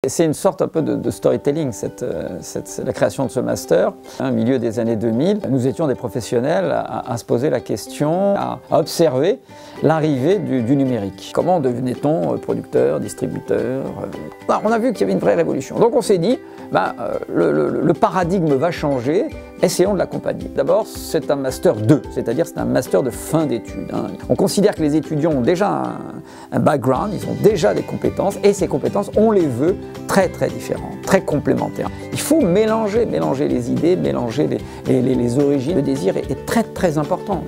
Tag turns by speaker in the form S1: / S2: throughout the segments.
S1: C'est une sorte un peu de storytelling, la création de ce master. Au milieu des années 2000, nous étions des professionnels à se poser la question, à observer l'arrivée du numérique. Comment devenait-on producteur, distributeur? On a vu qu'il y avait une vraie révolution. Donc on s'est dit, le paradigme va changer, essayons de l'accompagner. D'abord, c'est un master 2, c'est-à-dire c'est un master de fin d'études. On considère que les étudiants ont déjà un background, ils ont déjà des compétences, et ces compétences, on les veut très différentes, très complémentaires. Il faut mélanger les idées, mélanger les origines. Le désir est très important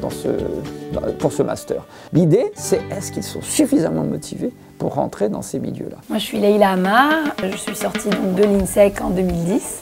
S1: pour ce master. L'idée, c'est est-ce qu'ils sont suffisamment motivés pour rentrer dans ces milieux-là.
S2: Moi, je suis Leïla Amar, je suis sortie donc de l'INSEC en 2010.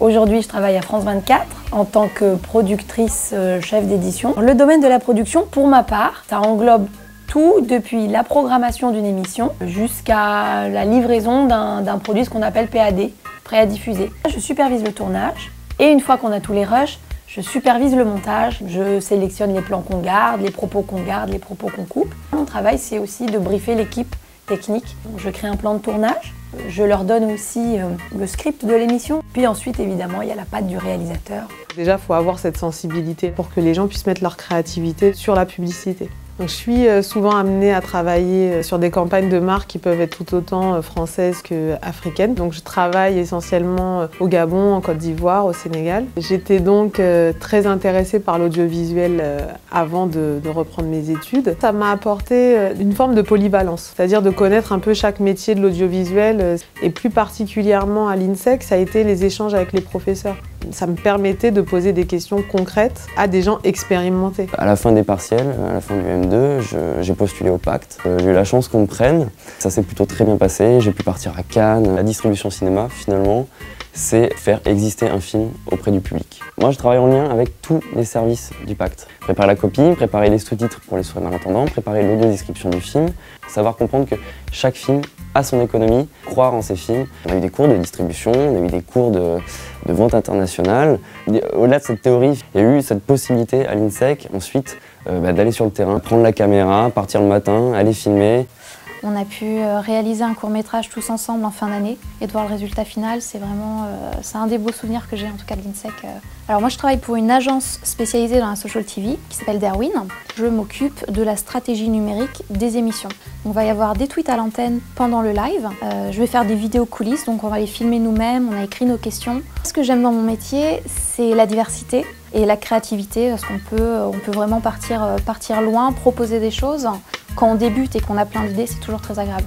S2: Aujourd'hui, je travaille à France 24 en tant que productrice chef d'édition. Le domaine de la production, pour ma part, ça englobe tout depuis la programmation d'une émission jusqu'à la livraison d'un produit, ce qu'on appelle PAD, prêt à diffuser. Je supervise le tournage et une fois qu'on a tous les rushs, je supervise le montage, je sélectionne les plans qu'on garde, les propos qu'on garde, les propos qu'on coupe. Mon travail, c'est aussi de briefer l'équipe technique. Donc, je crée un plan de tournage, je leur donne aussi le script de l'émission. Puis ensuite, évidemment, il y a la patte du réalisateur.
S3: Déjà, il faut avoir cette sensibilité pour que les gens puissent mettre leur créativité sur la publicité. Donc, je suis souvent amenée à travailler sur des campagnes de marque qui peuvent être tout autant françaises qu'africaines. Donc je travaille essentiellement au Gabon, en Côte d'Ivoire, au Sénégal. J'étais donc très intéressée par l'audiovisuel avant de reprendre mes études. Ça m'a apporté une forme de polyvalence, c'est-à-dire de connaître un peu chaque métier de l'audiovisuel. Et plus particulièrement à l'INSEC, ça a été les échanges avec les professeurs. Ça me permettait de poser des questions concrètes à des gens expérimentés.
S4: À la fin des partiels, à la fin du M2, j'ai postulé au Pacte. J'ai eu la chance qu'on me prenne. Ça s'est plutôt très bien passé. J'ai pu partir à Cannes. La distribution cinéma, finalement, c'est faire exister un film auprès du public. Moi, je travaille en lien avec tous les services du Pacte. Préparer la copie, préparer les sous-titres pour les sourds malentendants, préparer l'audio-description du film, savoir comprendre que chaque film a son économie, croire en ses films. On a eu des cours de distribution, on a eu des cours de vente internationale. Au-delà de cette théorie, il y a eu cette possibilité à l'INSEC ensuite d'aller sur le terrain, prendre la caméra, partir le matin, aller filmer.
S5: On a pu réaliser un court-métrage tous ensemble en fin d'année et de voir le résultat final, c'est vraiment c'est un des beaux souvenirs que j'ai en tout cas de l'INSEC. Alors moi je travaille pour une agence spécialisée dans la social TV qui s'appelle Derwin. Je m'occupe de la stratégie numérique des émissions. On va y avoir des tweets à l'antenne pendant le live. Je vais faire des vidéos coulisses, donc on va les filmer nous-mêmes, on a écrit nos questions. Ce que j'aime dans mon métier, c'est la diversité et la créativité, parce qu'on peut vraiment partir loin, proposer des choses. Quand on débute et qu'on a plein d'idées, c'est toujours très agréable.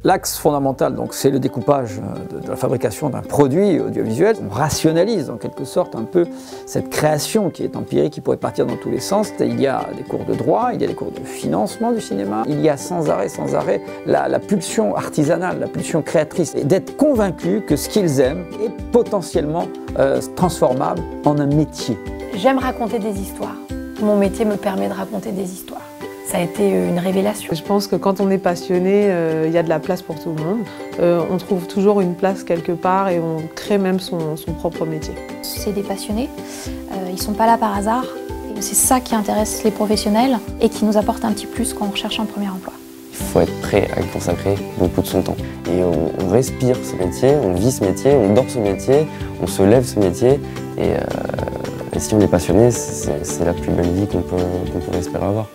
S1: L'axe fondamental, donc, c'est le découpage de la fabrication d'un produit audiovisuel. On rationalise en quelque sorte un peu cette création qui est empirique, qui pourrait partir dans tous les sens. Il y a des cours de droit, il y a des cours de financement du cinéma. Il y a sans arrêt la pulsion artisanale, la pulsion créatrice. Et d'être convaincu que ce qu'ils aiment est potentiellement transformable en un métier.
S2: J'aime raconter des histoires. Mon métier me permet de raconter des histoires. Ça a été une révélation.
S3: Je pense que quand on est passionné, il y a de la place pour tout le monde. On trouve toujours une place quelque part et on crée même son propre métier.
S5: C'est des passionnés, ils ne sont pas là par hasard. C'est ça qui intéresse les professionnels et qui nous apporte un petit plus quand on recherche un premier emploi.
S4: Il faut être prêt à y consacrer beaucoup de son temps. Et on respire ce métier, on vit ce métier, on dort ce métier, on se lève ce métier. Et si on est passionné, c'est la plus belle vie qu'on peut espérer avoir.